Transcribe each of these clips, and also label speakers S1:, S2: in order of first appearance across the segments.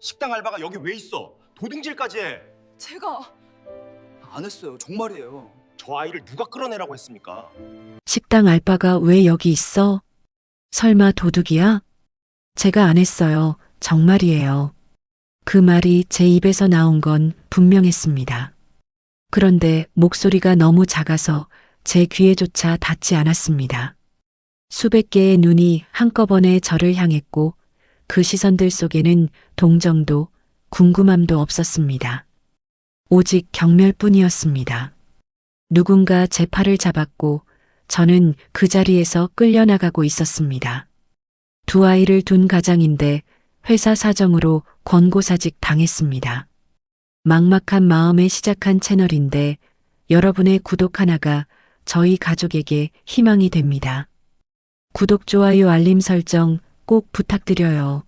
S1: 식당 알바가 여기 왜 있어? 도둑질까지 해.
S2: 제가
S3: 안 했어요. 정말이에요.
S1: 저 아이를 누가 끌어내라고 했습니까?
S4: 식당 알바가 왜 여기 있어? 설마 도둑이야? 제가 안 했어요. 정말이에요. 그 말이 제 입에서 나온 건 분명했습니다. 그런데 목소리가 너무 작아서 제 귀에조차 닿지 않았습니다. 수백 개의 눈이 한꺼번에 저를 향했고 그 시선들 속에는 동정도 궁금함도 없었습니다. 오직 경멸뿐이었습니다. 누군가 제 팔을 잡았고 저는 그 자리에서 끌려나가고 있었습니다. 두 아이를 둔 가장인데 회사 사정으로 권고사직 당했습니다. 막막한 마음에 시작한 채널인데 여러분의 구독 하나가 저희 가족에게 희망이 됩니다. 구독, 좋아요, 알림 설정 꼭 부탁드려요.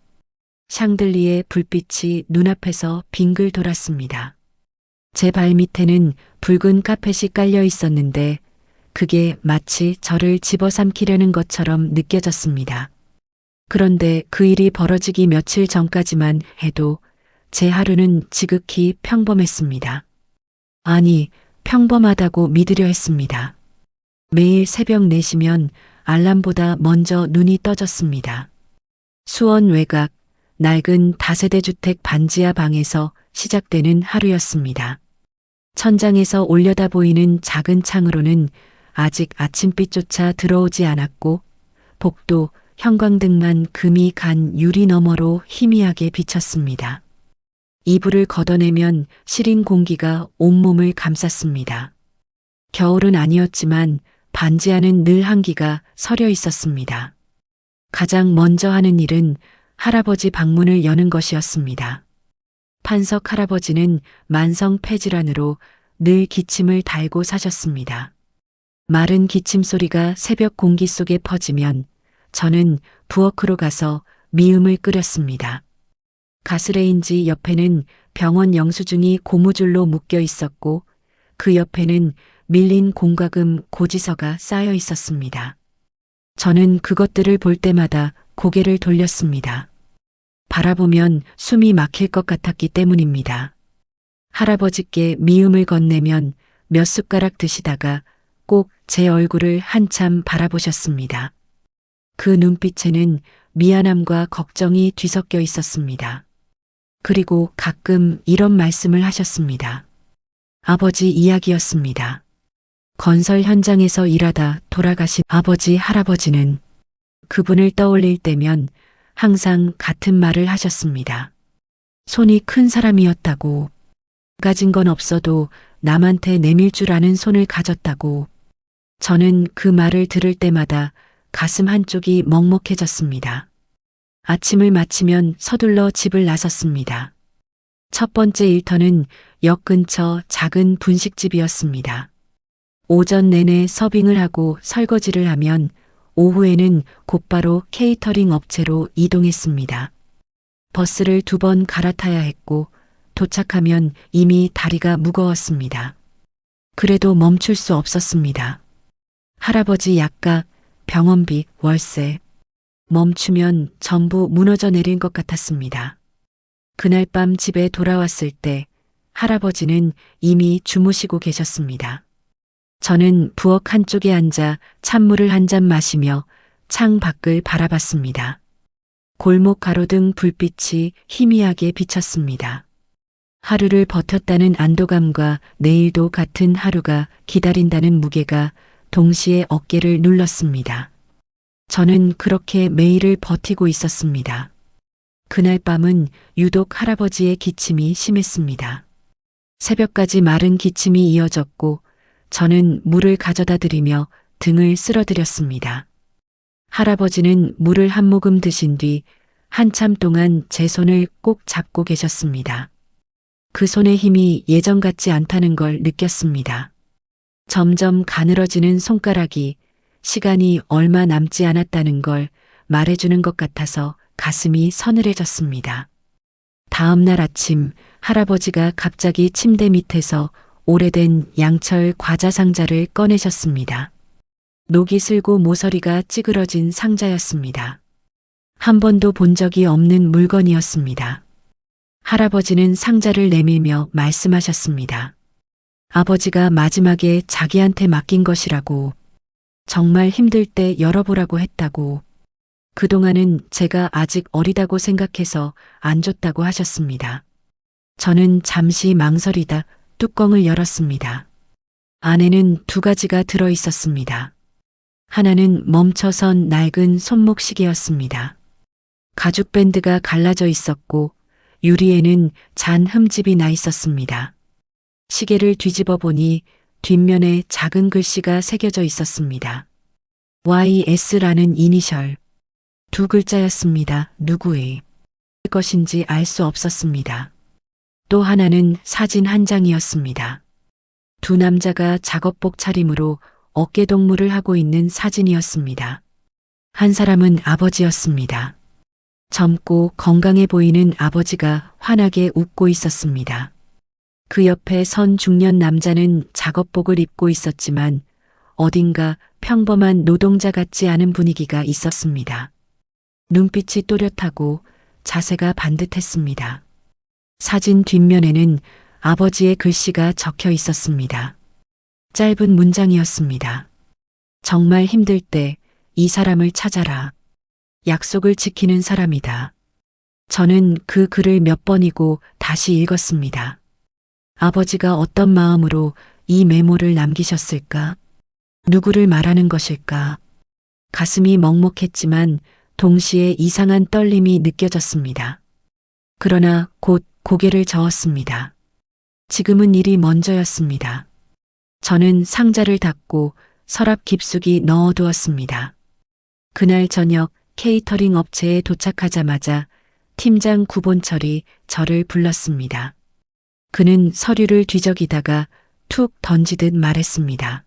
S4: 샹들리에 불빛이 눈앞에서 빙글 돌았습니다. 제 발밑에는 붉은 카펫이 깔려 있었는데 그게 마치 저를 집어삼키려는 것처럼 느껴졌습니다. 그런데 그 일이 벌어지기 며칠 전까지만 해도 제 하루는 지극히 평범했습니다. 아니, 평범하다고 믿으려 했습니다. 매일 새벽 4시면 알람보다 먼저 눈이 떠졌습니다. 수원 외곽, 낡은 다세대 주택 반지하 방에서 시작되는 하루였습니다. 천장에서 올려다 보이는 작은 창으로는 아직 아침빛조차 들어오지 않았고 복도, 형광등만 금이 간 유리 너머로 희미하게 비쳤습니다. 이불을 걷어내면 시린 공기가 온몸을 감쌌습니다. 겨울은 아니었지만 반지하는 늘 한기가 서려 있었습니다. 가장 먼저 하는 일은 할아버지 방문을 여는 것이었습니다. 판석 할아버지는 만성 폐질환으로 늘 기침을 달고 사셨습니다. 마른 기침 소리가 새벽 공기 속에 퍼지면 저는 부엌으로 가서 미음을 끓였습니다. 가스레인지 옆에는 병원 영수증이 고무줄로 묶여 있었고 그 옆에는 밀린 공과금 고지서가 쌓여 있었습니다. 저는 그것들을 볼 때마다 고개를 돌렸습니다. 바라보면 숨이 막힐 것 같았기 때문입니다. 할아버지께 미움을 건네면 몇 숟가락 드시다가 꼭 제 얼굴을 한참 바라보셨습니다. 그 눈빛에는 미안함과 걱정이 뒤섞여 있었습니다. 그리고 가끔 이런 말씀을 하셨습니다. 아버지 이야기였습니다. 건설 현장에서 일하다 돌아가신 아버지 할아버지는 그분을 떠올릴 때면 항상 같은 말을 하셨습니다. 손이 큰 사람이었다고, 가진 건 없어도 남한테 내밀 줄 아는 손을 가졌다고. 저는 그 말을 들을 때마다 가슴 한쪽이 먹먹해졌습니다. 아침을 마치면 서둘러 집을 나섰습니다. 첫 번째 일터는 역 근처 작은 분식집이었습니다. 오전 내내 서빙을 하고 설거지를 하면 오후에는 곧바로 케이터링 업체로 이동했습니다. 버스를 2번 갈아타야 했고 도착하면 이미 다리가 무거웠습니다. 그래도 멈출 수 없었습니다. 할아버지 약값, 병원비, 월세. 멈추면 전부 무너져 내린 것 같았습니다. 그날 밤 집에 돌아왔을 때 할아버지는 이미 주무시고 계셨습니다. 저는 부엌 한쪽에 앉아 찬물을 한 잔 마시며 창 밖을 바라봤습니다. 골목 가로등 불빛이 희미하게 비쳤습니다. 하루를 버텼다는 안도감과 내일도 같은 하루가 기다린다는 무게가 동시에 어깨를 눌렀습니다. 저는 그렇게 매일을 버티고 있었습니다. 그날 밤은 유독 할아버지의 기침이 심했습니다. 새벽까지 마른 기침이 이어졌고 저는 물을 가져다 드리며 등을 쓸어드렸습니다. 할아버지는 물을 한 모금 드신 뒤 한참 동안 제 손을 꼭 잡고 계셨습니다. 그 손의 힘이 예전 같지 않다는 걸 느꼈습니다. 점점 가늘어지는 손가락이 시간이 얼마 남지 않았다는 걸 말해주는 것 같아서 가슴이 서늘해졌습니다. 다음 날 아침 할아버지가 갑자기 침대 밑에서 오래된 양철 과자 상자를 꺼내셨습니다. 녹이 슬고 모서리가 찌그러진 상자였습니다. 한 번도 본 적이 없는 물건이었습니다. 할아버지는 상자를 내밀며 말씀하셨습니다. 아버지가 마지막에 자기한테 맡긴 것이라고, 정말 힘들 때 열어보라고 했다고, 그동안은 제가 아직 어리다고 생각해서 안 줬다고 하셨습니다. 저는 잠시 망설이다 뚜껑을 열었습니다. 안에는 두 가지가 들어 있었습니다. 하나는 멈춰선 낡은 손목시계였습니다. 가죽 밴드가 갈라져 있었고 유리에는 잔 흠집이 나 있었습니다. 시계를 뒤집어 보니 뒷면에 작은 글씨가 새겨져 있었습니다. YS라는 이니셜. 두 글자였습니다. 누구의 것인지 알 수 없었습니다. 또 하나는 사진 한 장이었습니다. 두 남자가 작업복 차림으로 어깨동무를 하고 있는 사진이었습니다. 한 사람은 아버지였습니다. 젊고 건강해 보이는 아버지가 환하게 웃고 있었습니다. 그 옆에 선 중년 남자는 작업복을 입고 있었지만 어딘가 평범한 노동자 같지 않은 분위기가 있었습니다. 눈빛이 또렷하고 자세가 반듯했습니다. 사진 뒷면에는 아버지의 글씨가 적혀 있었습니다. 짧은 문장이었습니다. 정말 힘들 때 이 사람을 찾아라. 약속을 지키는 사람이다. 저는 그 글을 몇 번이고 다시 읽었습니다. 아버지가 어떤 마음으로 이 메모를 남기셨을까? 누구를 말하는 것일까? 가슴이 먹먹했지만 동시에 이상한 떨림이 느껴졌습니다. 그러나 곧 고개를 저었습니다. 지금은 일이 먼저였습니다. 저는 상자를 닫고 서랍 깊숙이 넣어두었습니다. 그날 저녁 케이터링 업체에 도착하자마자 팀장 구본철이 저를 불렀습니다. 그는 서류를 뒤적이다가 툭 던지듯 말했습니다.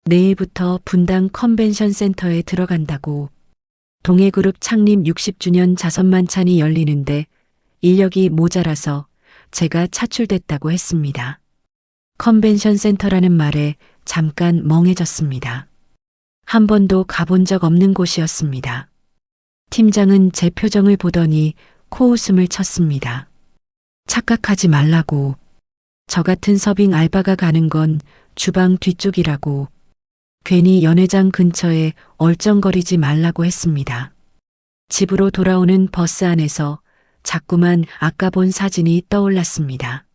S4: 내일부터 분당 컨벤션 센터에 들어간다고. 동해그룹 창립 60주년 자선만찬이 열리는데 인력이 모자라서 제가 차출됐다고 했습니다. 컨벤션 센터라는 말에 잠깐 멍해졌습니다. 한 번도 가본 적 없는 곳이었습니다. 팀장은 제 표정을 보더니 코웃음을 쳤습니다. 착각하지 말라고. 저 같은 서빙 알바가 가는 건 주방 뒤쪽이라고. 괜히 연회장 근처에 얼쩡거리지 말라고 했습니다. 집으로 돌아오는 버스 안에서 자꾸만 아까 본 사진이 떠올랐습니다.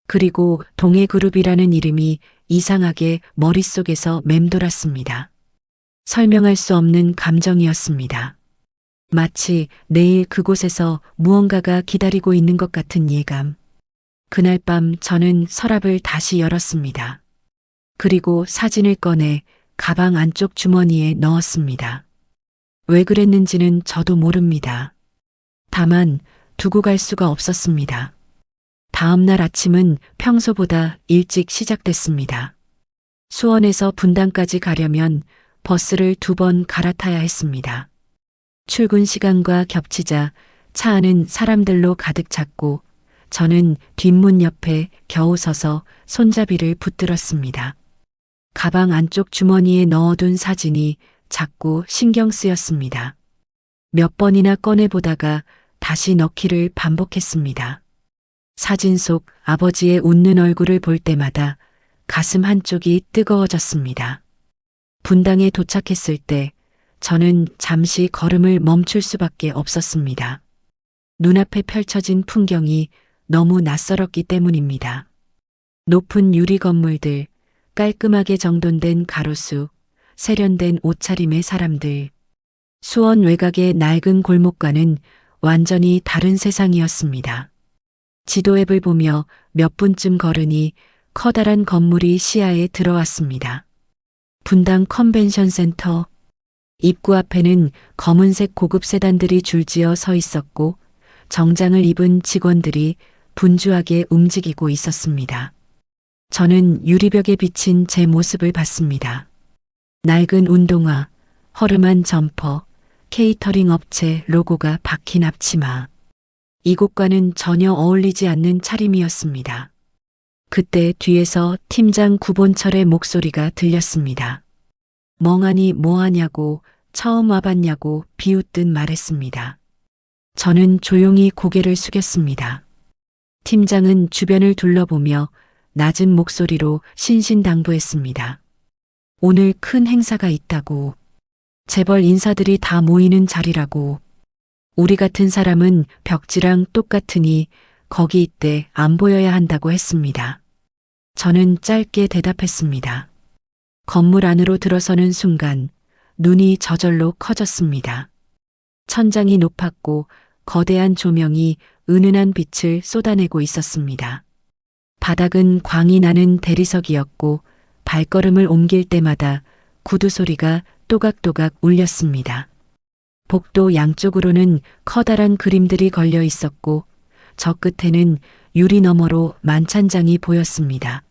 S4: 그리고 동해그룹이라는 이름이 이상하게 머릿속에서 맴돌았습니다. 설명할 수 없는 감정이었습니다. 마치 내일 그곳에서 무언가가 기다리고 있는 것 같은 예감. 그날 밤 저는 서랍을 다시 열었습니다. 그리고 사진을 꺼내 가방 안쪽 주머니에 넣었습니다. 왜 그랬는지는 저도 모릅니다. 다만 두고 갈 수가 없었습니다. 다음 날 아침은 평소보다 일찍 시작됐습니다. 수원에서 분당까지 가려면 버스를 2번 갈아타야 했습니다. 출근 시간과 겹치자 차 안은 사람들로 가득 찼고 저는 뒷문 옆에 겨우 서서 손잡이를 붙들었습니다. 가방 안쪽 주머니에 넣어둔 사진이 자꾸 신경 쓰였습니다. 몇 번이나 꺼내보다가 다시 넣기를 반복했습니다. 사진 속 아버지의 웃는 얼굴을 볼 때마다 가슴 한쪽이 뜨거워졌습니다. 분당에 도착했을 때 저는 잠시 걸음을 멈출 수밖에 없었습니다. 눈앞에 펼쳐진 풍경이 너무 낯설었기 때문입니다. 높은 유리 건물들, 깔끔하게 정돈된 가로수, 세련된 옷차림의 사람들. 수원 외곽의 낡은 골목과는 완전히 다른 세상이었습니다. 지도 앱을 보며 몇 분쯤 걸으니 커다란 건물이 시야에 들어왔습니다. 분당 컨벤션 센터. 입구 앞에는 검은색 고급 세단들이 줄지어 서 있었고 정장을 입은 직원들이 분주하게 움직이고 있었습니다. 저는 유리벽에 비친 제 모습을 봤습니다. 낡은 운동화, 허름한 점퍼, 케이터링 업체 로고가 박힌 앞치마. 이곳과는 전혀 어울리지 않는 차림이었습니다. 그때 뒤에서 팀장 구본철의 목소리가 들렸습니다. 멍하니 뭐하냐고, 처음 와봤냐고 비웃듯 말했습니다. 저는 조용히 고개를 숙였습니다. 팀장은 주변을 둘러보며 낮은 목소리로 신신당부했습니다. 오늘 큰 행사가 있다고. 재벌 인사들이 다 모이는 자리라고. 우리 같은 사람은 벽지랑 똑같으니 거기 있대 안 보여야 한다고 했습니다. 저는 짧게 대답했습니다. 건물 안으로 들어서는 순간 눈이 저절로 커졌습니다. 천장이 높았고 거대한 조명이 은은한 빛을 쏟아내고 있었습니다. 바닥은 광이 나는 대리석이었고 발걸음을 옮길 때마다 구두 소리가 또각또각 울렸습니다. 복도 양쪽으로는 커다란 그림들이 걸려 있었고 저 끝에는 유리 너머로 만찬장이 보였습니다.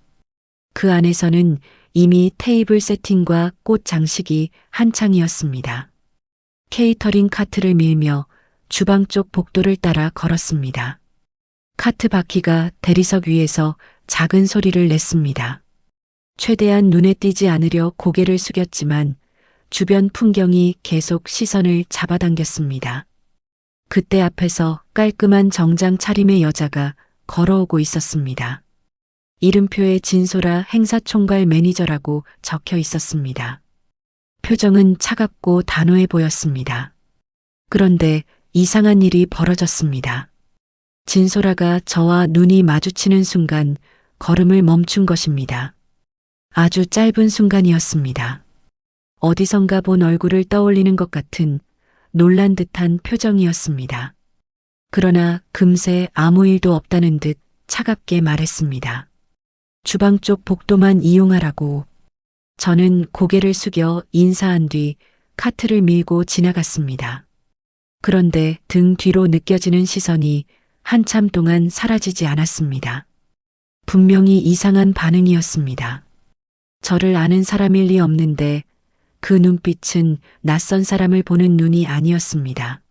S4: 그 안에서는 이미 테이블 세팅과 꽃 장식이 한창이었습니다. 케이터링 카트를 밀며 주방 쪽 복도를 따라 걸었습니다. 카트 바퀴가 대리석 위에서 작은 소리를 냈습니다. 최대한 눈에 띄지 않으려 고개를 숙였지만 주변 풍경이 계속 시선을 잡아당겼습니다. 그때 앞에서 깔끔한 정장 차림의 여자가 걸어오고 있었습니다. 이름표에 진소라 행사총괄 매니저라고 적혀 있었습니다. 표정은 차갑고 단호해 보였습니다. 그런데 이상한 일이 벌어졌습니다. 진소라가 저와 눈이 마주치는 순간 걸음을 멈춘 것입니다. 아주 짧은 순간이었습니다. 어디선가 본 얼굴을 떠올리는 것 같은 놀란 듯한 표정이었습니다. 그러나 금세 아무 일도 없다는 듯 차갑게 말했습니다. 주방 쪽 복도만 이용하라고. 저는 고개를 숙여 인사한 뒤 카트를 밀고 지나갔습니다. 그런데 등 뒤로 느껴지는 시선이 한참 동안 사라지지 않았습니다. 분명히 이상한 반응이었습니다. 저를 아는 사람일 리 없는데 그 눈빛은 낯선 사람을 보는 눈이 아니었습니다.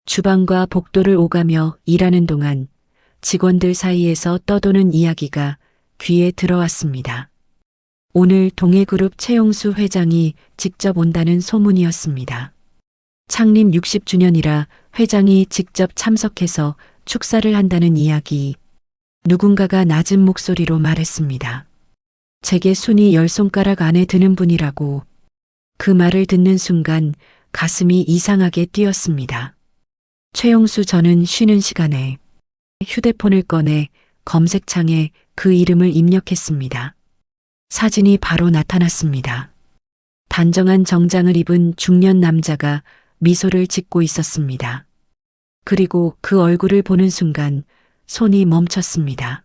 S4: 주방과 복도를 오가며 일하는 동안 직원들 사이에서 떠도는 이야기가 귀에 들어왔습니다. 오늘 동해그룹 최용수 회장이 직접 온다는 소문이었습니다. 창립 60주년이라 회장이 직접 참석해서 축사를 한다는 이야기. 누군가가 낮은 목소리로 말했습니다. 제게 순이 10손가락 안에 드는 분이라고. 그 말을 듣는 순간 가슴이 이상하게 뛰었습니다. 최용수 저는 쉬는 시간에 휴대폰을 꺼내 검색창에 그 이름을 입력했습니다. 사진이 바로 나타났습니다. 단정한 정장을 입은 중년 남자가 미소를 짓고 있었습니다. 그리고 그 얼굴을 보는 순간 손이 멈췄습니다.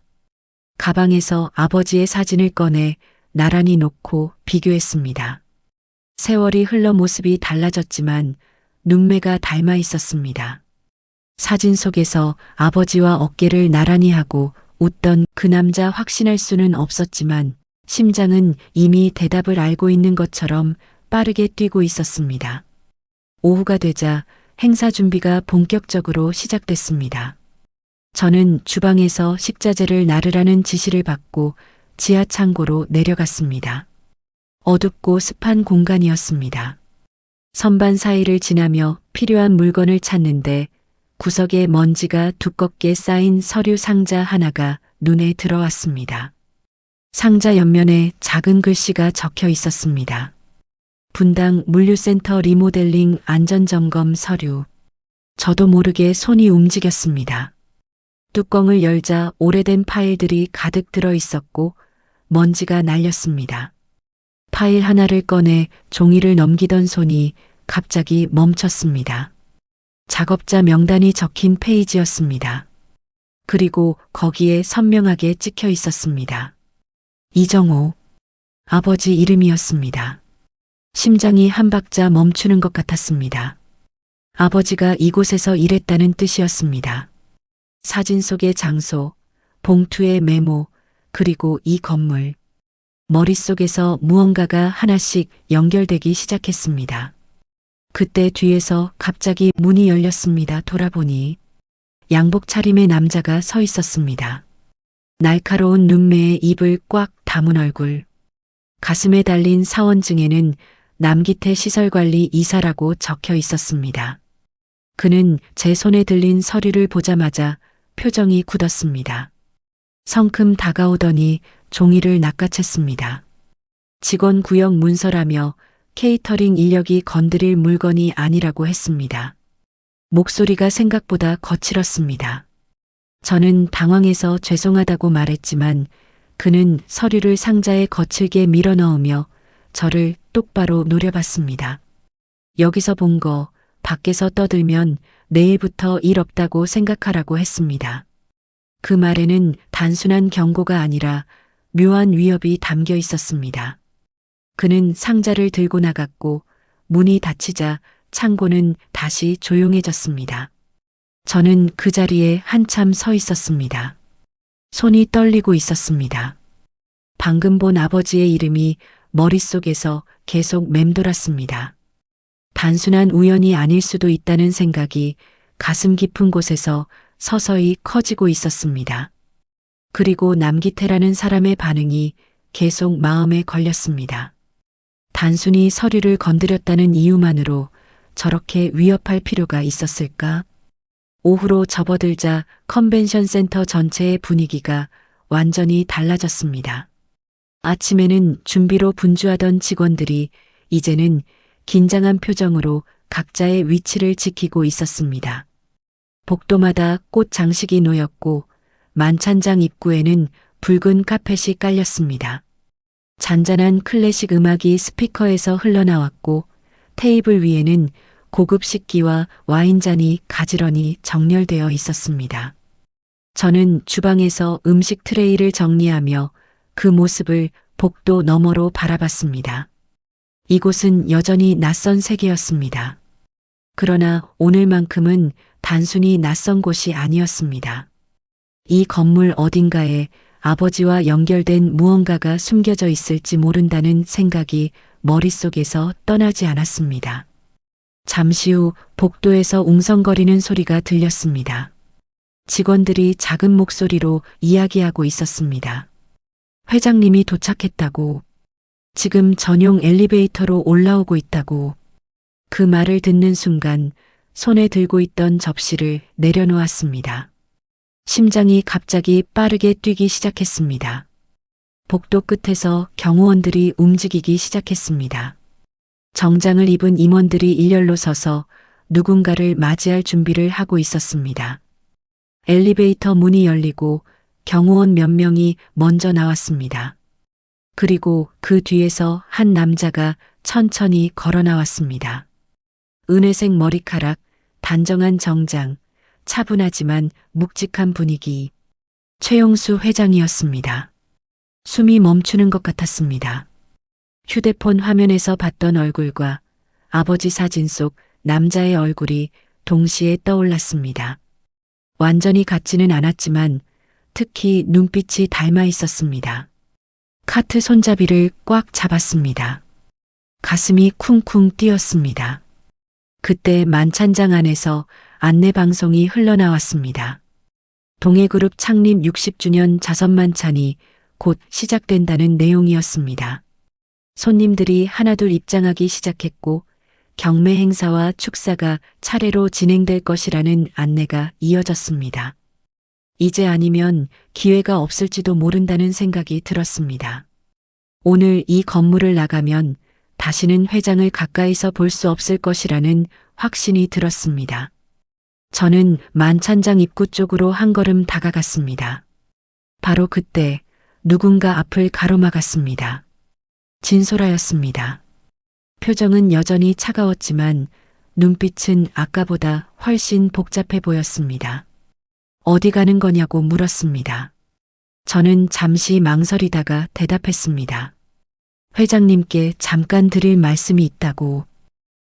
S4: 가방에서 아버지의 사진을 꺼내 나란히 놓고 비교했습니다. 세월이 흘러 모습이 달라졌지만 눈매가 닮아 있었습니다. 사진 속에서 아버지와 어깨를 나란히 하고 웃던 그 남자 확신할 수는 없었지만 심장은 이미 대답을 알고 있는 것처럼 빠르게 뛰고 있었습니다. 오후가 되자 행사 준비가 본격적으로 시작됐습니다. 저는 주방에서 식자재를 나르라는 지시를 받고 지하 창고로 내려갔습니다. 어둡고 습한 공간이었습니다. 선반 사이를 지나며 필요한 물건을 찾는데 구석에 먼지가 두껍게 쌓인 서류 상자 하나가 눈에 들어왔습니다. 상자 옆면에 작은 글씨가 적혀 있었습니다. 분당 물류센터 리모델링 안전점검 서류. 저도 모르게 손이 움직였습니다. 뚜껑을 열자 오래된 파일들이 가득 들어 있었고 먼지가 날렸습니다. 파일 하나를 꺼내 종이를 넘기던 손이 갑자기 멈췄습니다. 작업자 명단이 적힌 페이지였습니다. 그리고 거기에 선명하게 찍혀 있었습니다. 이정호, 아버지 이름이었습니다. 심장이 한 박자 멈추는 것 같았습니다. 아버지가 이곳에서 일했다는 뜻이었습니다. 사진 속의 장소, 봉투의 메모, 그리고 이 건물. 머릿속에서 무언가가 하나씩 연결되기 시작했습니다. 그때 뒤에서 갑자기 문이 열렸습니다. 돌아보니 양복 차림의 남자가 서 있었습니다. 날카로운 눈매에 입을 꽉 다문 얼굴. 가슴에 달린 사원증에는 남기태 시설관리 이사라고 적혀 있었습니다. 그는 제 손에 들린 서류를 보자마자 표정이 굳었습니다. 성큼 다가오더니 종이를 낚아챘습니다. 직원 구역 문서라며 케이터링 인력이 건드릴 물건이 아니라고 했습니다. 목소리가 생각보다 거칠었습니다. 저는 당황해서 죄송하다고 말했지만 그는 서류를 상자에 거칠게 밀어넣으며 저를 똑바로 노려봤습니다. 여기서 본 거 밖에서 떠들면 내일부터 일 없다고 생각하라고 했습니다. 그 말에는 단순한 경고가 아니라 묘한 위협이 담겨 있었습니다. 그는 상자를 들고 나갔고 문이 닫히자 창고는 다시 조용해졌습니다. 저는 그 자리에 한참 서 있었습니다. 손이 떨리고 있었습니다. 방금 본 아버지의 이름이 머릿속에서 계속 맴돌았습니다. 단순한 우연이 아닐 수도 있다는 생각이 가슴 깊은 곳에서 서서히 커지고 있었습니다. 그리고 남기태라는 사람의 반응이 계속 마음에 걸렸습니다. 단순히 서류를 건드렸다는 이유만으로 저렇게 위협할 필요가 있었을까? 오후로 접어들자 컨벤션 센터 전체의 분위기가 완전히 달라졌습니다. 아침에는 준비로 분주하던 직원들이 이제는 긴장한 표정으로 각자의 위치를 지키고 있었습니다. 복도마다 꽃 장식이 놓였고 만찬장 입구에는 붉은 카펫이 깔렸습니다. 잔잔한 클래식 음악이 스피커에서 흘러나왔고 테이블 위에는 고급 식기와 와인잔이 가지런히 정렬되어 있었습니다. 저는 주방에서 음식 트레이를 정리하며 그 모습을 복도 너머로 바라봤습니다. 이곳은 여전히 낯선 세계였습니다. 그러나 오늘만큼은 단순히 낯선 곳이 아니었습니다. 이 건물 어딘가에 아버지와 연결된 무언가가 숨겨져 있을지 모른다는 생각이 머릿속에서 떠나지 않았습니다. 잠시 후 복도에서 웅성거리는 소리가 들렸습니다. 직원들이 작은 목소리로 이야기하고 있었습니다. 회장님이 도착했다고. 지금 전용 엘리베이터로 올라오고 있다고. 그 말을 듣는 순간 손에 들고 있던 접시를 내려놓았습니다. 심장이 갑자기 빠르게 뛰기 시작했습니다. 복도 끝에서 경호원들이 움직이기 시작했습니다. 정장을 입은 임원들이 일렬로 서서 누군가를 맞이할 준비를 하고 있었습니다. 엘리베이터 문이 열리고 경호원 몇 명이 먼저 나왔습니다. 그리고 그 뒤에서 한 남자가 천천히 걸어 나왔습니다. 은회색 머리카락, 단정한 정장, 차분하지만 묵직한 분위기. 최용수 회장이었습니다. 숨이 멈추는 것 같았습니다. 휴대폰 화면에서 봤던 얼굴과 아버지 사진 속 남자의 얼굴이 동시에 떠올랐습니다. 완전히 같지는 않았지만 특히 눈빛이 닮아 있었습니다. 카트 손잡이를 꽉 잡았습니다. 가슴이 쿵쿵 뛰었습니다. 그때 만찬장 안에서 안내방송이 흘러나왔습니다. 동해그룹 창립 60주년 자선만찬이 곧 시작된다는 내용이었습니다. 손님들이 하나둘 입장하기 시작했고 경매 행사와 축사가 차례로 진행될 것이라는 안내가 이어졌습니다. 이제 아니면 기회가 없을지도 모른다는 생각이 들었습니다. 오늘 이 건물을 나가면 다시는 회장을 가까이서 볼 수 없을 것이라는 확신이 들었습니다. 저는 만찬장 입구 쪽으로 한 걸음 다가갔습니다. 바로 그때 누군가 앞을 가로막았습니다. 진소라였습니다. 표정은 여전히 차가웠지만 눈빛은 아까보다 훨씬 복잡해 보였습니다. 어디 가는 거냐고 물었습니다. 저는 잠시 망설이다가 대답했습니다. 회장님께 잠깐 드릴 말씀이 있다고.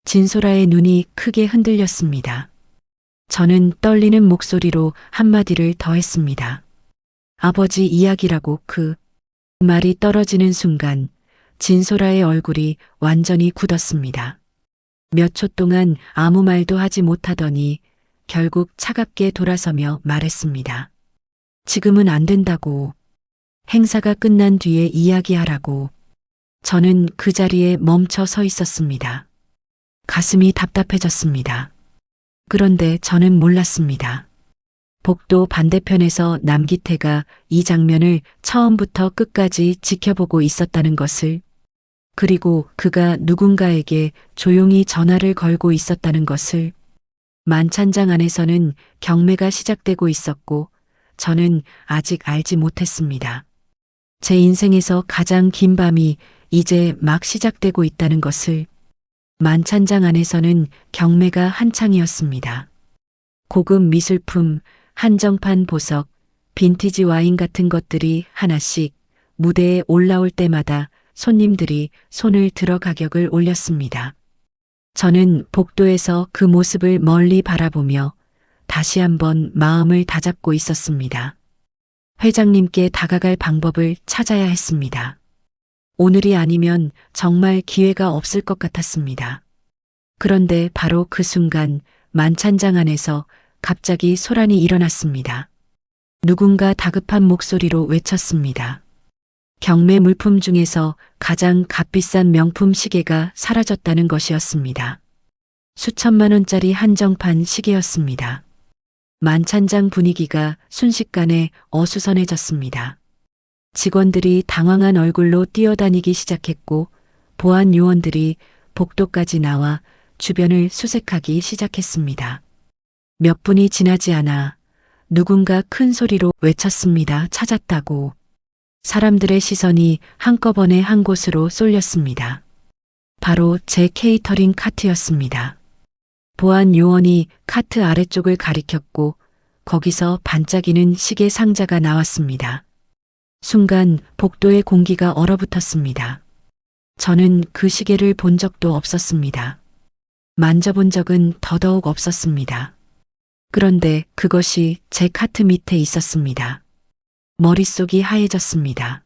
S4: 진소라의 눈이 크게 흔들렸습니다. 저는 떨리는 목소리로 한마디를 더했습니다. 아버지 이야기라고. 그 말이 떨어지는 순간 진소라의 얼굴이 완전히 굳었습니다. 몇 초 동안 아무 말도 하지 못하더니 결국 차갑게 돌아서며 말했습니다. 지금은 안 된다고. 행사가 끝난 뒤에 이야기하라고. 저는 그 자리에 멈춰 서 있었습니다. 가슴이 답답해졌습니다. 그런데 저는 몰랐습니다. 복도 반대편에서 남기태가 이 장면을 처음부터 끝까지 지켜보고 있었다는 것을, 그리고 그가 누군가에게 조용히 전화를 걸고 있었다는 것을, 만찬장 안에서는 경매가 시작되고 있었고 저는 아직 알지 못했습니다. 제 인생에서 가장 긴 밤이 이제 막 시작되고 있다는 것을. 만찬장 안에서는 경매가 한창이었습니다. 고급 미술품, 한정판 보석, 빈티지 와인 같은 것들이 하나씩 무대에 올라올 때마다 손님들이 손을 들어 가격을 올렸습니다. 저는 복도에서 그 모습을 멀리 바라보며 다시 한번 마음을 다잡고 있었습니다. 회장님께 다가갈 방법을 찾아야 했습니다. 오늘이 아니면 정말 기회가 없을 것 같았습니다. 그런데 바로 그 순간 만찬장 안에서 갑자기 소란이 일어났습니다. 누군가 다급한 목소리로 외쳤습니다. 경매 물품 중에서 가장 값비싼 명품 시계가 사라졌다는 것이었습니다. 수천만 원짜리 한정판 시계였습니다. 만찬장 분위기가 순식간에 어수선해졌습니다. 직원들이 당황한 얼굴로 뛰어다니기 시작했고 보안 요원들이 복도까지 나와 주변을 수색하기 시작했습니다. 몇 분이 지나지 않아 누군가 큰 소리로 외쳤습니다. 찾았다고. 사람들의 시선이 한꺼번에 한 곳으로 쏠렸습니다. 바로 제 케이터링 카트였습니다. 보안 요원이 카트 아래쪽을 가리켰고 거기서 반짝이는 시계 상자가 나왔습니다. 순간 복도의 공기가 얼어붙었습니다. 저는 그 시계를 본 적도 없었습니다. 만져본 적은 더더욱 없었습니다. 그런데 그것이 제 카트 밑에 있었습니다. 머릿속이 하얘졌습니다.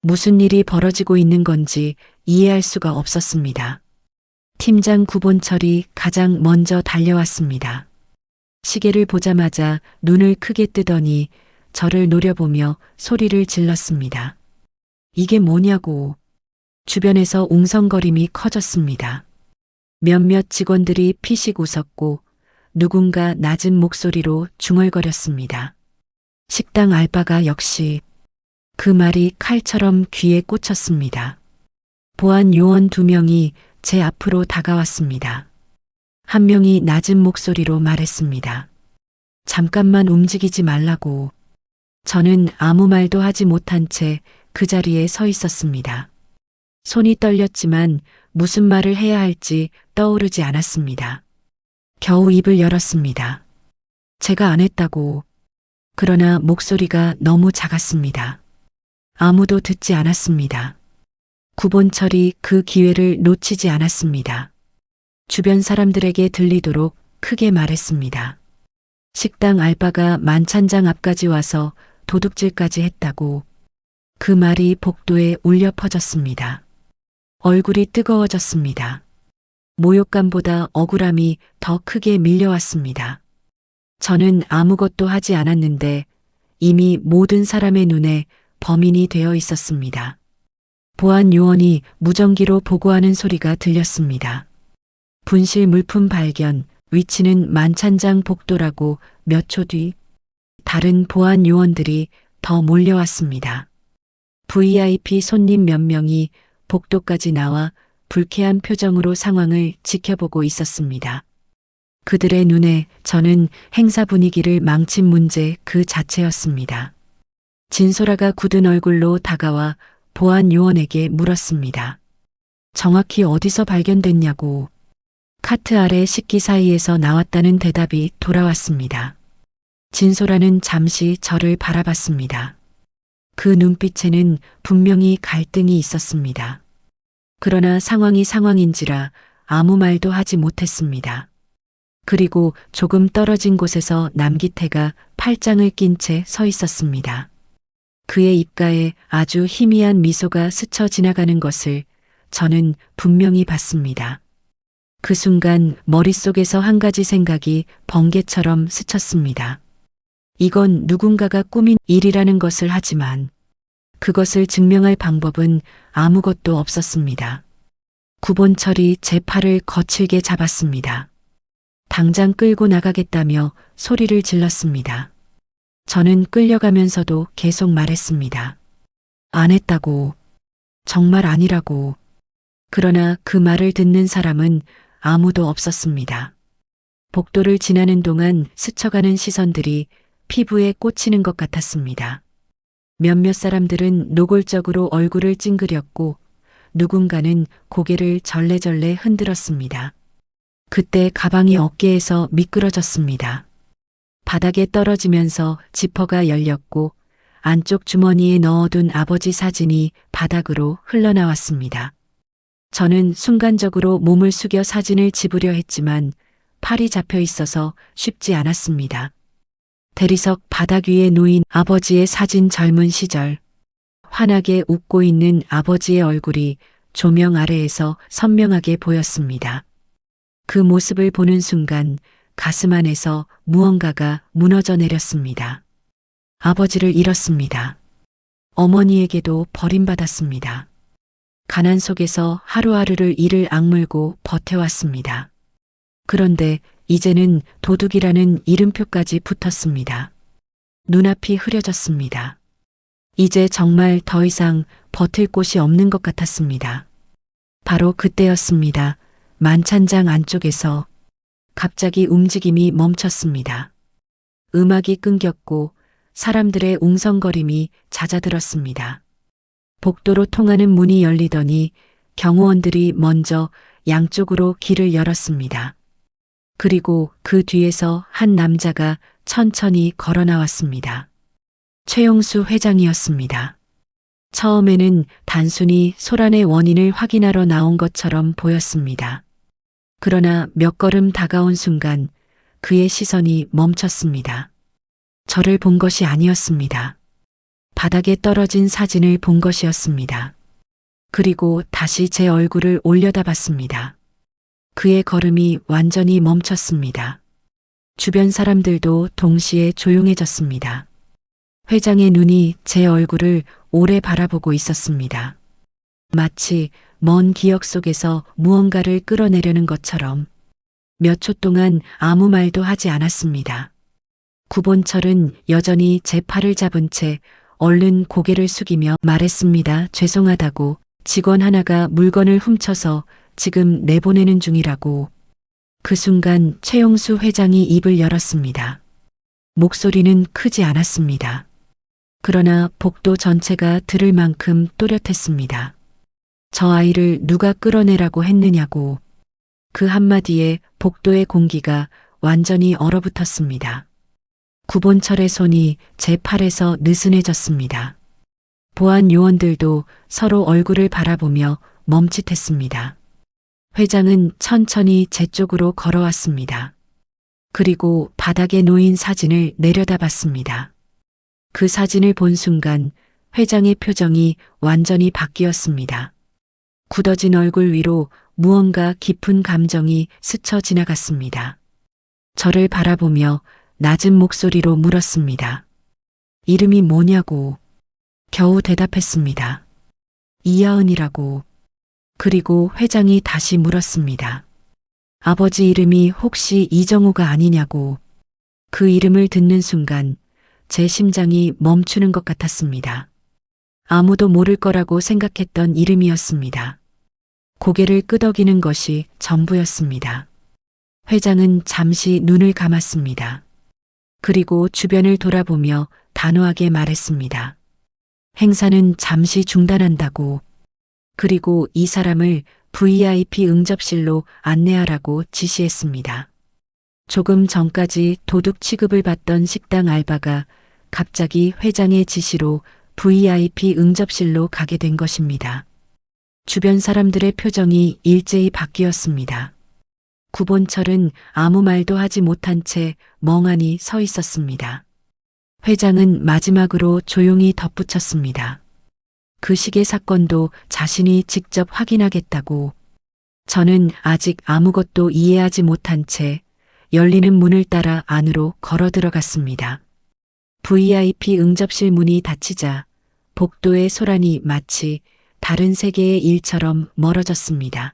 S4: 무슨 일이 벌어지고 있는 건지 이해할 수가 없었습니다. 팀장 구본철이 가장 먼저 달려왔습니다. 시계를 보자마자 눈을 크게 뜨더니 저를 노려보며 소리를 질렀습니다. 이게 뭐냐고. 주변에서 웅성거림이 커졌습니다. 몇몇 직원들이 피식 웃었고 누군가 낮은 목소리로 중얼거렸습니다. 식당 알바가 역시. 그 말이 칼처럼 귀에 꽂혔습니다. 보안 요원 2명이 제 앞으로 다가왔습니다. 한 명이 낮은 목소리로 말했습니다. 잠깐만 움직이지 말라고. 저는 아무 말도 하지 못한 채 그 자리에 서 있었습니다. 손이 떨렸지만 무슨 말을 해야 할지 떠오르지 않았습니다. 겨우 입을 열었습니다. 제가 안 했다고. 그러나 목소리가 너무 작았습니다. 아무도 듣지 않았습니다. 구본철이 그 기회를 놓치지 않았습니다. 주변 사람들에게 들리도록 크게 말했습니다. 식당 알바가 만찬장 앞까지 와서 도둑질까지 했다고. 그 말이 복도에 울려 퍼졌습니다. 얼굴이 뜨거워졌습니다. 모욕감보다 억울함이 더 크게 밀려왔습니다. 저는 아무것도 하지 않았는데 이미 모든 사람의 눈에 범인이 되어 있었습니다. 보안 요원이 무전기로 보고하는 소리가 들렸습니다. 분실 물품 발견, 위치는 만찬장 복도라고. 몇 초 뒤 다른 보안 요원들이 더 몰려왔습니다. VIP 손님 몇 명이 복도까지 나와 불쾌한 표정으로 상황을 지켜보고 있었습니다. 그들의 눈에 저는 행사 분위기를 망친 문제 그 자체였습니다. 진소라가 굳은 얼굴로 다가와 보안 요원에게 물었습니다. 정확히 어디서 발견됐냐고. 카트 아래 식기 사이에서 나왔다는 대답이 돌아왔습니다. 진소라는 잠시 저를 바라봤습니다. 그 눈빛에는 분명히 갈등이 있었습니다. 그러나 상황이 상황인지라 아무 말도 하지 못했습니다. 그리고 조금 떨어진 곳에서 남기태가 팔짱을 낀 채 서 있었습니다. 그의 입가에 아주 희미한 미소가 스쳐 지나가는 것을 저는 분명히 봤습니다. 그 순간 머릿속에서 한 가지 생각이 번개처럼 스쳤습니다. 이건 누군가가 꾸민 일이라는 것을 하지만 그것을 증명할 방법은 아무것도 없었습니다. 구본철이 제 팔을 거칠게 잡았습니다. 당장 끌고 나가겠다며 소리를 질렀습니다. 저는 끌려가면서도 계속 말했습니다. 안 했다고. 정말 아니라고. 그러나 그 말을 듣는 사람은 아무도 없었습니다. 복도를 지나는 동안 스쳐가는 시선들이 피부에 꽂히는 것 같았습니다. 몇몇 사람들은 노골적으로 얼굴을 찡그렸고 누군가는 고개를 절레절레 흔들었습니다. 그때 가방이 어깨에서 미끄러졌습니다. 바닥에 떨어지면서 지퍼가 열렸고 안쪽 주머니에 넣어둔 아버지 사진이 바닥으로 흘러나왔습니다. 저는 순간적으로 몸을 숙여 사진을 집으려 했지만 팔이 잡혀 있어서 쉽지 않았습니다. 대리석 바닥 위에 놓인 아버지의 사진 젊은 시절. 환하게 웃고 있는 아버지의 얼굴이 조명 아래에서 선명하게 보였습니다. 그 모습을 보는 순간 가슴 안에서 무언가가 무너져 내렸습니다. 아버지를 잃었습니다. 어머니에게도 버림받았습니다. 가난 속에서 하루하루를 이를 악물고 버텨왔습니다. 그런데 이제는 도둑이라는 이름표까지 붙었습니다. 눈앞이 흐려졌습니다. 이제 정말 더 이상 버틸 곳이 없는 것 같았습니다. 바로 그때였습니다. 만찬장 안쪽에서 갑자기 움직임이 멈췄습니다. 음악이 끊겼고 사람들의 웅성거림이 잦아들었습니다. 복도로 통하는 문이 열리더니 경호원들이 먼저 양쪽으로 길을 열었습니다. 그리고 그 뒤에서 한 남자가 천천히 걸어 나왔습니다. 최용수 회장이었습니다. 처음에는 단순히 소란의 원인을 확인하러 나온 것처럼 보였습니다. 그러나 몇 걸음 다가온 순간 그의 시선이 멈췄습니다. 저를 본 것이 아니었습니다. 바닥에 떨어진 사진을 본 것이었습니다. 그리고 다시 제 얼굴을 올려다봤습니다. 그의 걸음이 완전히 멈췄습니다. 주변 사람들도 동시에 조용해졌습니다. 회장의 눈이 제 얼굴을 오래 바라보고 있었습니다. 마치 먼 기억 속에서 무언가를 끌어내려는 것처럼 몇 초 동안 아무 말도 하지 않았습니다. 구본철은 여전히 제 팔을 잡은 채 얼른 고개를 숙이며 말했습니다. 죄송하다고. 직원 하나가 물건을 훔쳐서 지금 내보내는 중이라고. 그 순간 최용수 회장이 입을 열었습니다. 목소리는 크지 않았습니다. 그러나 복도 전체가 들을 만큼 또렷했습니다. 저 아이를 누가 끌어내라고 했느냐고. 그 한마디에 복도의 공기가 완전히 얼어붙었습니다. 구본철의 손이 제 팔에서 느슨해졌습니다. 보안 요원들도 서로 얼굴을 바라보며 멈칫했습니다. 회장은 천천히 제 쪽으로 걸어왔습니다. 그리고 바닥에 놓인 사진을 내려다봤습니다. 그 사진을 본 순간 회장의 표정이 완전히 바뀌었습니다. 굳어진 얼굴 위로 무언가 깊은 감정이 스쳐 지나갔습니다. 저를 바라보며 낮은 목소리로 물었습니다. 이름이 뭐냐고. 겨우 대답했습니다. 이하은이라고. 그리고 회장이 다시 물었습니다. 아버지 이름이 혹시 이정우가 아니냐고. 그 이름을 듣는 순간 제 심장이 멈추는 것 같았습니다. 아무도 모를 거라고 생각했던 이름이었습니다. 고개를 끄덕이는 것이 전부였습니다. 회장은 잠시 눈을 감았습니다. 그리고 주변을 돌아보며 단호하게 말했습니다. 행사는 잠시 중단한다고. 그리고 이 사람을 VIP 응접실로 안내하라고 지시했습니다. 조금 전까지 도둑 취급을 받던 식당 알바가 갑자기 회장의 지시로 VIP 응접실로 가게 된 것입니다. 주변 사람들의 표정이 일제히 바뀌었습니다. 구본철은 아무 말도 하지 못한 채 멍하니 서 있었습니다. 회장은 마지막으로 조용히 덧붙였습니다. 그 시계 사건도 자신이 직접 확인하겠다고. 저는 아직 아무것도 이해하지 못한 채 열리는 문을 따라 안으로 걸어 들어갔습니다. VIP 응접실 문이 닫히자 복도의 소란이 마치 다른 세계의 일처럼 멀어졌습니다.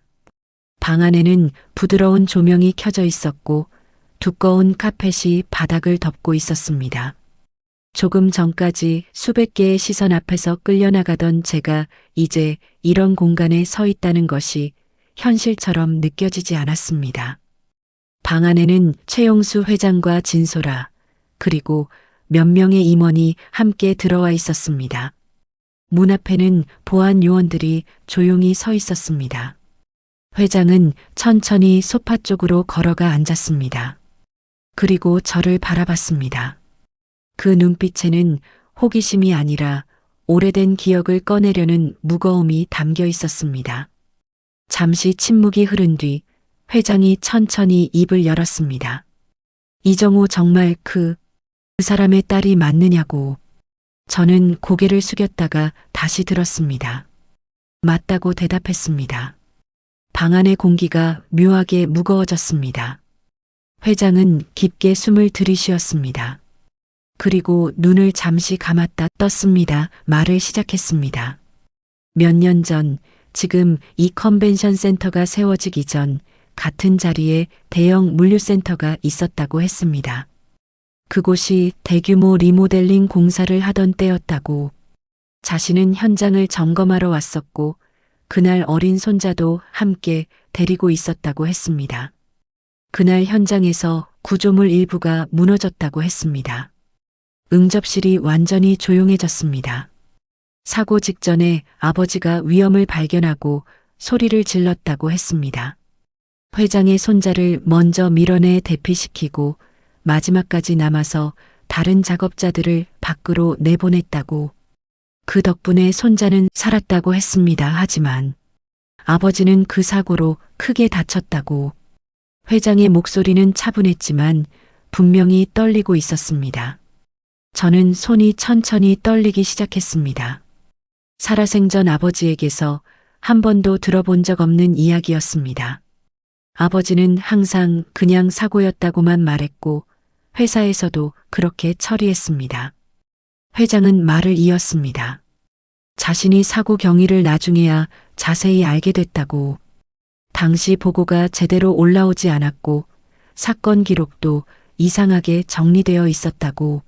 S4: 방 안에는 부드러운 조명이 켜져 있었고 두꺼운 카펫이 바닥을 덮고 있었습니다. 조금 전까지 수백 개의 시선 앞에서 끌려나가던 제가 이제 이런 공간에 서 있다는 것이 현실처럼 느껴지지 않았습니다. 방 안에는 최용수 회장과 진소라, 그리고 몇 명의 임원이 함께 들어와 있었습니다. 문 앞에는 보안 요원들이 조용히 서 있었습니다. 회장은 천천히 소파 쪽으로 걸어가 앉았습니다. 그리고 저를 바라봤습니다. 그 눈빛에는 호기심이 아니라 오래된 기억을 꺼내려는 무거움이 담겨 있었습니다. 잠시 침묵이 흐른 뒤 회장이 천천히 입을 열었습니다. 이정호 정말 그 사람의 딸이 맞느냐고. 저는 고개를 숙였다가 다시 들었습니다. 맞다고 대답했습니다. 방 안의 공기가 묘하게 무거워졌습니다. 회장은 깊게 숨을 들이쉬었습니다. 그리고 눈을 잠시 감았다 떴습니다. 말을 시작했습니다. 몇 년 전, 지금 이 컨벤션 센터가 세워지기 전 같은 자리에 대형 물류센터가 있었다고 했습니다. 그곳이 대규모 리모델링 공사를 하던 때였다고. 자신은 현장을 점검하러 왔었고 그날 어린 손자도 함께 데리고 있었다고 했습니다. 그날 현장에서 구조물 일부가 무너졌다고 했습니다. 응접실이 완전히 조용해졌습니다. 사고 직전에 아버지가 위험을 발견하고 소리를 질렀다고 했습니다. 회장의 손자를 먼저 밀어내 대피시키고 마지막까지 남아서 다른 작업자들을 밖으로 내보냈다고. 그 덕분에 손자는 살았다고 했습니다. 하지만 아버지는 그 사고로 크게 다쳤다고. 회장의 목소리는 차분했지만 분명히 떨리고 있었습니다. 저는 손이 천천히 떨리기 시작했습니다. 살아생전 아버지에게서 한 번도 들어본 적 없는 이야기였습니다. 아버지는 항상 그냥 사고였다고만 말했고 회사에서도 그렇게 처리했습니다. 회장은 말을 이었습니다. 자신이 사고 경위를 나중에야 자세히 알게 됐다고. 당시 보고가 제대로 올라오지 않았고 사건 기록도 이상하게 정리되어 있었다고.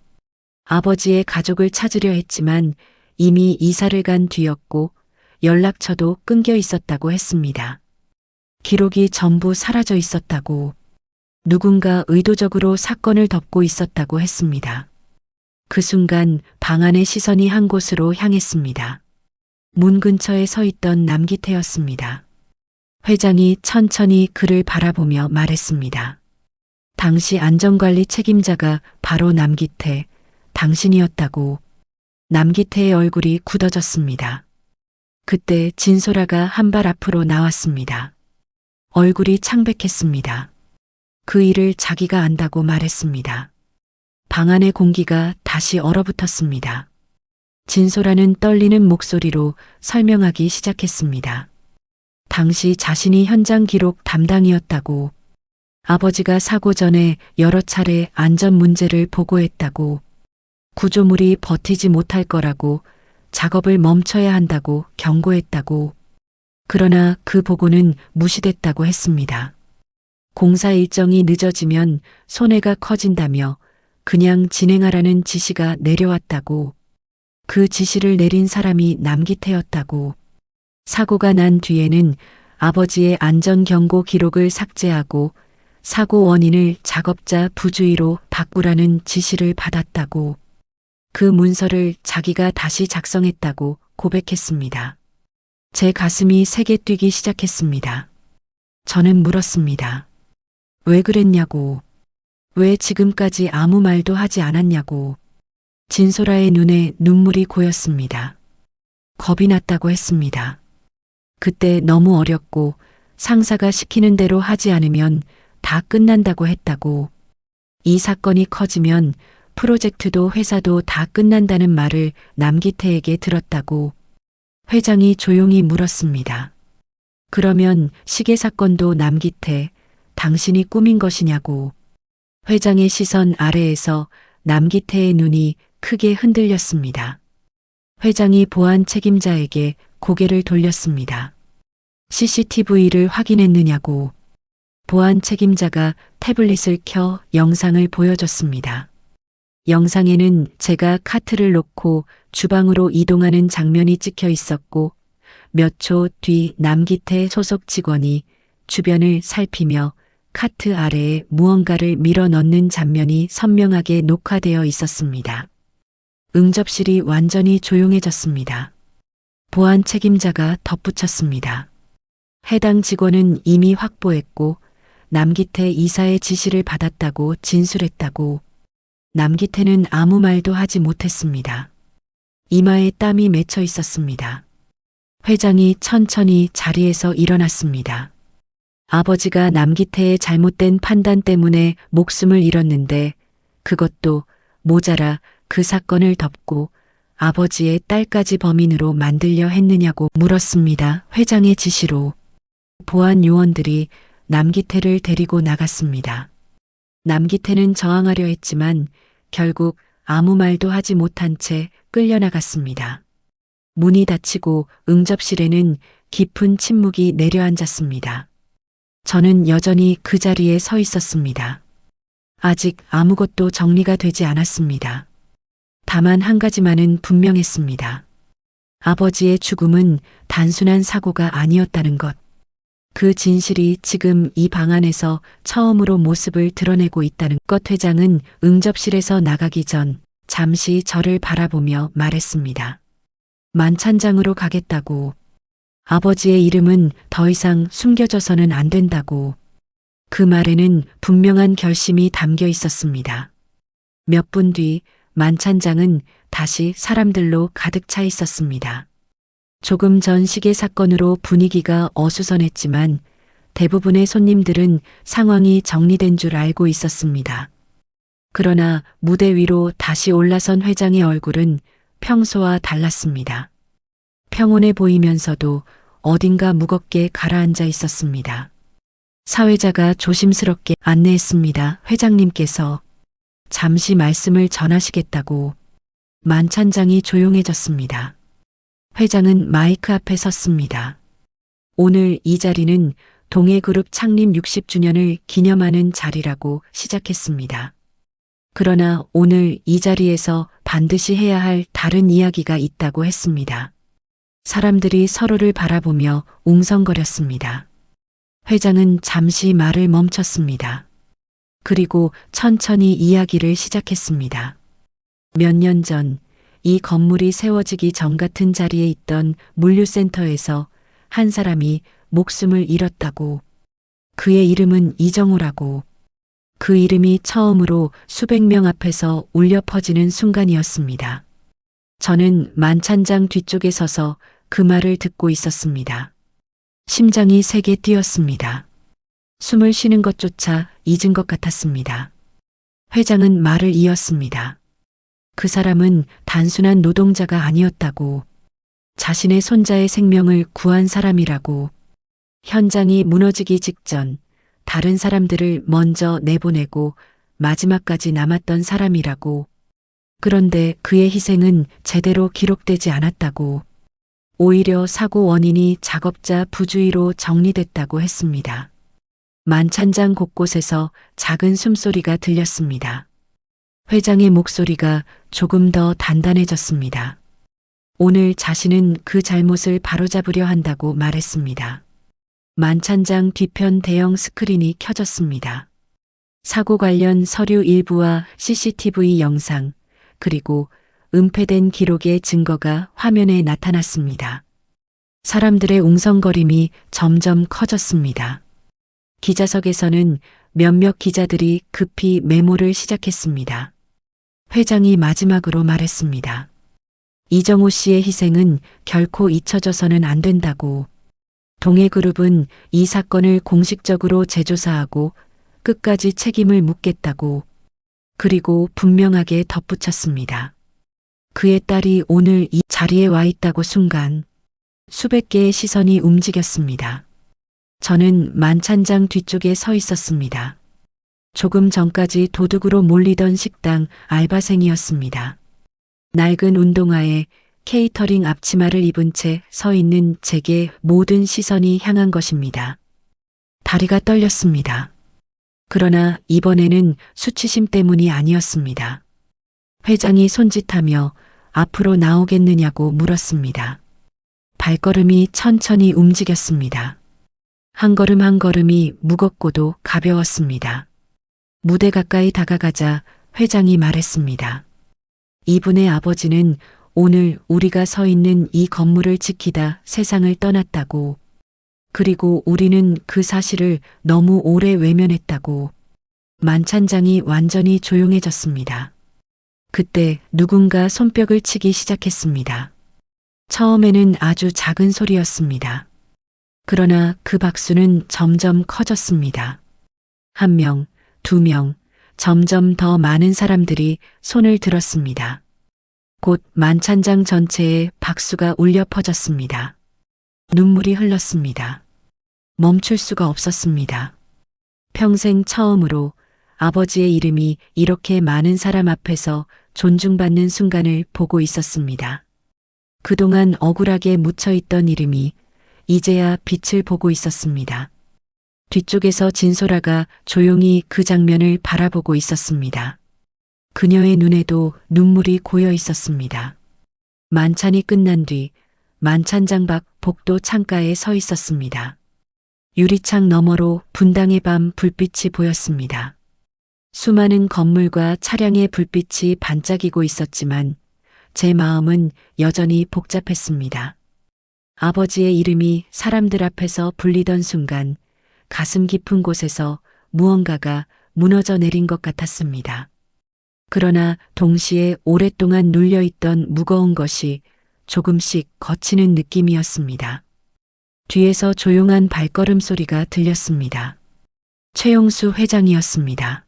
S4: 아버지의 가족을 찾으려 했지만 이미 이사를 간 뒤였고 연락처도 끊겨 있었다고 했습니다. 기록이 전부 사라져 있었다고. 누군가 의도적으로 사건을 덮고 있었다고 했습니다. 그 순간 방 안의 시선이 한 곳으로 향했습니다. 문 근처에 서 있던 남기태였습니다. 회장이 천천히 그를 바라보며 말했습니다. 당시 안전관리 책임자가 바로 남기태, 당신이었다고. 남기태의 얼굴이 굳어졌습니다. 그때 진소라가 한 발 앞으로 나왔습니다. 얼굴이 창백했습니다. 그 일을 자기가 안다고 말했습니다. 방 안의 공기가 다시 얼어붙었습니다. 진소라는 떨리는 목소리로 설명하기 시작했습니다. 당시 자신이 현장 기록 담당이었다고. 아버지가 사고 전에 여러 차례 안전 문제를 보고했다고. 구조물이 버티지 못할 거라고, 작업을 멈춰야 한다고 경고했다고. 그러나 그 보고는 무시됐다고 했습니다. 공사 일정이 늦어지면 손해가 커진다며 그냥 진행하라는 지시가 내려왔다고. 그 지시를 내린 사람이 남기태였다고. 사고가 난 뒤에는 아버지의 안전경고 기록을 삭제하고 사고 원인을 작업자 부주의로 바꾸라는 지시를 받았다고. 그 문서를 자기가 다시 작성했다고 고백했습니다. 제 가슴이 세게 뛰기 시작했습니다. 저는 물었습니다. 왜 그랬냐고. 왜 지금까지 아무 말도 하지 않았냐고. 진소라의 눈에 눈물이 고였습니다. 겁이 났다고 했습니다. 그때 너무 어렸고 상사가 시키는 대로 하지 않으면 다 끝난다고 했다고. 이 사건이 커지면 프로젝트도 회사도 다 끝난다는 말을 남기태에게 들었다고. 회장이 조용히 물었습니다. 그러면 시계 사건도 남기태, 당신이 꾸민 것이냐고. 회장의 시선 아래에서 남기태의 눈이 크게 흔들렸습니다. 회장이 보안 책임자에게 고개를 돌렸습니다. CCTV를 확인했느냐고. 보안 책임자가 태블릿을 켜 영상을 보여줬습니다. 영상에는 제가 카트를 놓고 주방으로 이동하는 장면이 찍혀 있었고 몇 초 뒤 남기태 소속 직원이 주변을 살피며 카트 아래에 무언가를 밀어 넣는 장면이 선명하게 녹화되어 있었습니다. 응접실이 완전히 조용해졌습니다. 보안 책임자가 덧붙였습니다. 해당 직원은 이미 확보했고 남기태 이사의 지시를 받았다고 진술했다고. 남기태는 아무 말도 하지 못했습니다. 이마에 땀이 맺혀 있었습니다. 회장이 천천히 자리에서 일어났습니다. 아버지가 남기태의 잘못된 판단 때문에 목숨을 잃었는데 그것도 모자라 그 사건을 덮고 아버지의 딸까지 범인으로 만들려 했느냐고 물었습니다. 회장의 지시로 보안 요원들이 남기태를 데리고 나갔습니다. 남기태는 저항하려 했지만 결국 아무 말도 하지 못한 채 끌려나갔습니다. 문이 닫히고 응접실에는 깊은 침묵이 내려앉았습니다. 저는 여전히 그 자리에 서 있었습니다. 아직 아무것도 정리가 되지 않았습니다. 다만 한 가지만은 분명했습니다. 아버지의 죽음은 단순한 사고가 아니었다는 것. 그 진실이 지금 이 방 안에서 처음으로 모습을 드러내고 있다는 것. 회장은 응접실에서 나가기 전 잠시 저를 바라보며 말했습니다. 만찬장으로 가겠다고. 아버지의 이름은 더 이상 숨겨져서는 안 된다고. 그 말에는 분명한 결심이 담겨 있었습니다. 몇 분 뒤 만찬장은 다시 사람들로 가득 차 있었습니다. 조금 전 시계 사건으로 분위기가 어수선했지만 대부분의 손님들은 상황이 정리된 줄 알고 있었습니다. 그러나 무대 위로 다시 올라선 회장의 얼굴은 평소와 달랐습니다. 평온해 보이면서도 어딘가 무겁게 가라앉아 있었습니다. 사회자가 조심스럽게 안내했습니다. 회장님께서 잠시 말씀을 전하시겠다고. 만찬장이 조용해졌습니다. 회장은 마이크 앞에 섰습니다. 오늘 이 자리는 동해그룹 창립 60주년을 기념하는 자리라고 시작했습니다. 그러나 오늘 이 자리에서 반드시 해야 할 다른 이야기가 있다고 했습니다. 사람들이 서로를 바라보며 웅성거렸습니다. 회장은 잠시 말을 멈췄습니다. 그리고 천천히 이야기를 시작했습니다. 몇 년 전 이 건물이 세워지기 전 같은 자리에 있던 물류센터에서 한 사람이 목숨을 잃었다고. 그의 이름은 이정우라고. 그 이름이 처음으로 수백 명 앞에서 울려 퍼지는 순간이었습니다. 저는 만찬장 뒤쪽에 서서 그 말을 듣고 있었습니다. 심장이 세게 뛰었습니다. 숨을 쉬는 것조차 잊은 것 같았습니다. 회장은 말을 이었습니다. 그 사람은 단순한 노동자가 아니었다고. 자신의 손자의 생명을 구한 사람이라고. 현장이 무너지기 직전 다른 사람들을 먼저 내보내고 마지막까지 남았던 사람이라고. 그런데 그의 희생은 제대로 기록되지 않았다고. 오히려 사고 원인이 작업자 부주의로 정리됐다고 했습니다. 만찬장 곳곳에서 작은 숨소리가 들렸습니다. 회장의 목소리가 조금 더 단단해졌습니다. 오늘 자신은 그 잘못을 바로잡으려 한다고 말했습니다. 만찬장 뒤편 대형 스크린이 켜졌습니다. 사고 관련 서류 일부와 CCTV 영상, 그리고 은폐된 기록의 증거가 화면에 나타났습니다. 사람들의 웅성거림이 점점 커졌습니다. 기자석에서는 몇몇 기자들이 급히 메모를 시작했습니다. 회장이 마지막으로 말했습니다. 이정우 씨의 희생은 결코 잊혀져서는 안 된다고. 동해그룹은 이 사건을 공식적으로 재조사하고 끝까지 책임을 묻겠다고. 그리고 분명하게 덧붙였습니다. 그의 딸이 오늘 이 자리에 와 있다고. 순간 수백 개의 시선이 움직였습니다. 저는 만찬장 뒤쪽에 서 있었습니다. 조금 전까지 도둑으로 몰리던 식당 알바생이었습니다. 낡은 운동화에 케이터링 앞치마를 입은 채 서 있는 제게 모든 시선이 향한 것입니다. 다리가 떨렸습니다. 그러나 이번에는 수치심 때문이 아니었습니다. 회장이 손짓하며 앞으로 나오겠느냐고 물었습니다. 발걸음이 천천히 움직였습니다. 한 걸음 한 걸음이 무겁고도 가벼웠습니다. 무대 가까이 다가가자 회장이 말했습니다. 이분의 아버지는 오늘 우리가 서 있는 이 건물을 지키다 세상을 떠났다고. 그리고 우리는 그 사실을 너무 오래 외면했다고. 만찬장이 완전히 조용해졌습니다. 그때 누군가 손뼉을 치기 시작했습니다. 처음에는 아주 작은 소리였습니다. 그러나 그 박수는 점점 커졌습니다. 1명, 2명, 점점 더 많은 사람들이 손을 들었습니다. 곧 만찬장 전체에 박수가 울려 퍼졌습니다. 눈물이 흘렀습니다. 멈출 수가 없었습니다. 평생 처음으로 아버지의 이름이 이렇게 많은 사람 앞에서 존중받는 순간을 보고 있었습니다. 그동안 억울하게 묻혀있던 이름이 이제야 빛을 보고 있었습니다. 뒤쪽에서 진소라가 조용히 그 장면을 바라보고 있었습니다. 그녀의 눈에도 눈물이 고여 있었습니다. 만찬이 끝난 뒤 만찬장 밖 복도 창가에 서 있었습니다. 유리창 너머로 분당의 밤 불빛이 보였습니다. 수많은 건물과 차량의 불빛이 반짝이고 있었지만 제 마음은 여전히 복잡했습니다. 아버지의 이름이 사람들 앞에서 불리던 순간 가슴 깊은 곳에서 무언가가 무너져 내린 것 같았습니다. 그러나 동시에 오랫동안 눌려있던 무거운 것이 조금씩 거치는 느낌이었습니다. 뒤에서 조용한 발걸음 소리가 들렸습니다. 최용수 회장이었습니다.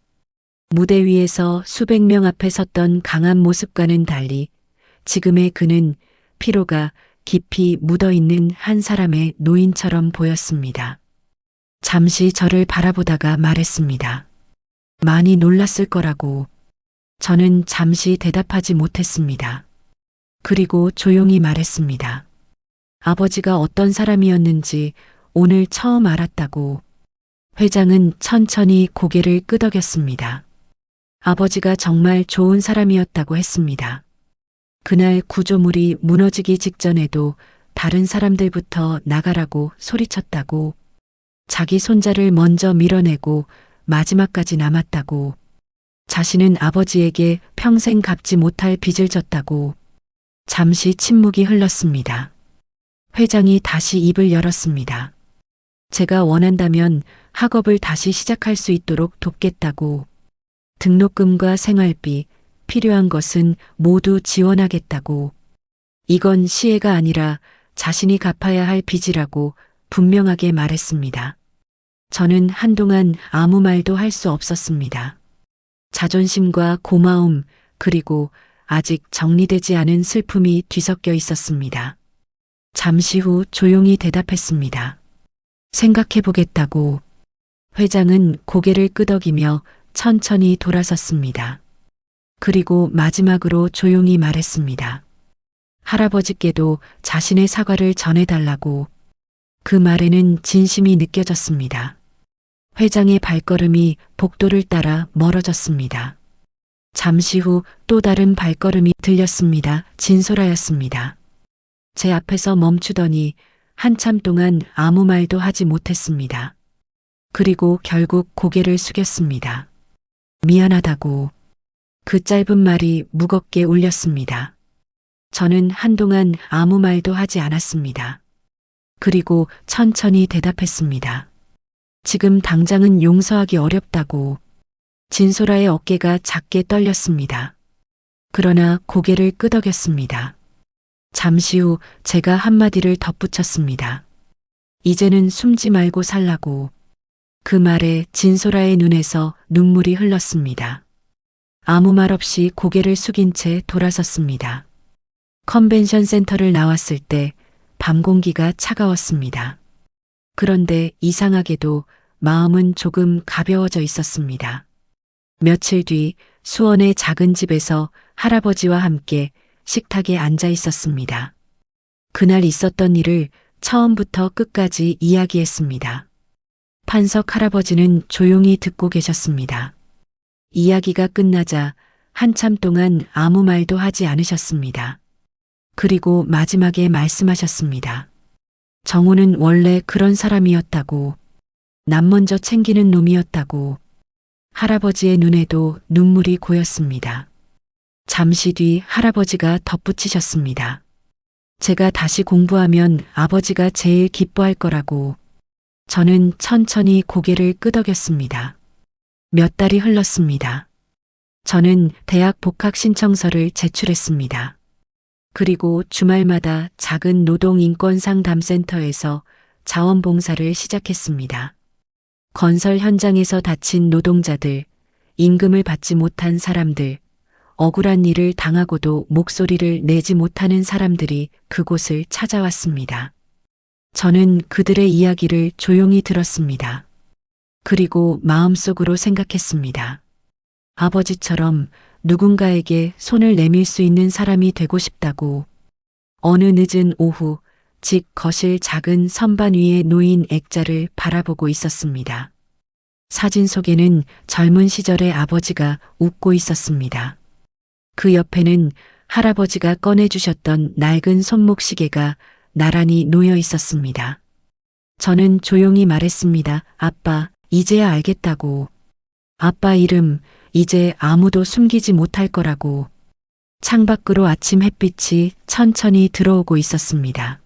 S4: 무대 위에서 수백 명 앞에 섰던 강한 모습과는 달리 지금의 그는 피로가 깊이 묻어있는 한 사람의 노인처럼 보였습니다. 잠시 저를 바라보다가 말했습니다. 많이 놀랐을 거라고. 저는 잠시 대답하지 못했습니다. 그리고 조용히 말했습니다. 아버지가 어떤 사람이었는지 오늘 처음 알았다고. 회장은 천천히 고개를 끄덕였습니다. 아버지가 정말 좋은 사람이었다고 했습니다. 그날 구조물이 무너지기 직전에도 다른 사람들부터 나가라고 소리쳤다고. 자기 손자를 먼저 밀어내고 마지막까지 남았다고. 자신은 아버지에게 평생 갚지 못할 빚을 졌다고. 잠시 침묵이 흘렀습니다. 회장이 다시 입을 열었습니다. 제가 원한다면 학업을 다시 시작할 수 있도록 돕겠다고. 등록금과 생활비, 필요한 것은 모두 지원하겠다고. 이건 시혜가 아니라 자신이 갚아야 할 빚이라고 분명하게 말했습니다. 저는 한동안 아무 말도 할 수 없었습니다. 자존심과 고마움, 그리고 아직 정리되지 않은 슬픔이 뒤섞여 있었습니다. 잠시 후 조용히 대답했습니다. 생각해보겠다고. 회장은 고개를 끄덕이며 천천히 돌아섰습니다. 그리고 마지막으로 조용히 말했습니다. 할아버지께도 자신의 사과를 전해달라고. 그 말에는 진심이 느껴졌습니다. 회장의 발걸음이 복도를 따라 멀어졌습니다. 잠시 후 또 다른 발걸음이 들렸습니다. 진소라였습니다. 제 앞에서 멈추더니 한참 동안 아무 말도 하지 못했습니다. 그리고 결국 고개를 숙였습니다. 미안하다고. 그 짧은 말이 무겁게 울렸습니다. 저는 한동안 아무 말도 하지 않았습니다. 그리고 천천히 대답했습니다. 지금 당장은 용서하기 어렵다고. 진소라의 어깨가 작게 떨렸습니다. 그러나 고개를 끄덕였습니다. 잠시 후 제가 한마디를 덧붙였습니다. 이제는 숨지 말고 살라고. 그 말에 진소라의 눈에서 눈물이 흘렀습니다. 아무 말 없이 고개를 숙인 채 돌아섰습니다. 컨벤션 센터를 나왔을 때 밤 공기가 차가웠습니다. 그런데 이상하게도 마음은 조금 가벼워져 있었습니다. 며칠 뒤 수원의 작은 집에서 할아버지와 함께 식탁에 앉아 있었습니다. 그날 있었던 일을 처음부터 끝까지 이야기했습니다. 판석 할아버지는 조용히 듣고 계셨습니다. 이야기가 끝나자 한참 동안 아무 말도 하지 않으셨습니다. 그리고 마지막에 말씀하셨습니다. 정우는 원래 그런 사람이었다고, 남 먼저 챙기는 놈이었다고. 할아버지의 눈에도 눈물이 고였습니다. 잠시 뒤 할아버지가 덧붙이셨습니다. 제가 다시 공부하면 아버지가 제일 기뻐할 거라고. 저는 천천히 고개를 끄덕였습니다. 몇 달이 흘렀습니다. 저는 대학 복학 신청서를 제출했습니다. 그리고 주말마다 작은 노동인권상담센터에서 자원봉사를 시작했습니다. 건설 현장에서 다친 노동자들, 임금을 받지 못한 사람들, 억울한 일을 당하고도 목소리를 내지 못하는 사람들이 그곳을 찾아왔습니다. 저는 그들의 이야기를 조용히 들었습니다. 그리고 마음속으로 생각했습니다. 아버지처럼 누군가에게 손을 내밀 수 있는 사람이 되고 싶다고. 어느 늦은 오후, 집 거실 작은 선반 위에 놓인 액자를 바라보고 있었습니다. 사진 속에는 젊은 시절의 아버지가 웃고 있었습니다. 그 옆에는 할아버지가 꺼내주셨던 낡은 손목시계가 나란히 놓여 있었습니다. 저는 조용히 말했습니다. 아빠, 이제야 알겠다고. 아빠 이름, 이제 아무도 숨기지 못할 거라고. 창밖으로 아침 햇빛이 천천히 들어오고 있었습니다.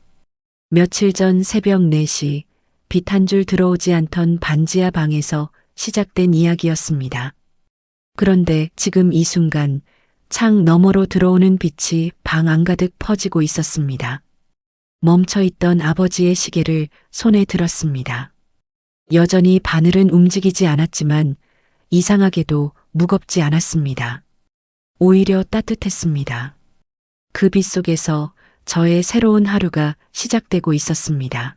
S4: 며칠 전 새벽 4시, 빛 한 줄 들어오지 않던 반지하 방에서 시작된 이야기였습니다. 그런데 지금 이 순간, 창 너머로 들어오는 빛이 방 안가득 퍼지고 있었습니다. 멈춰있던 아버지의 시계를 손에 들었습니다. 여전히 바늘은 움직이지 않았지만 이상하게도 무겁지 않았습니다. 오히려 따뜻했습니다. 그 빛 속에서 저의 새로운 하루가 시작되고 있었습니다.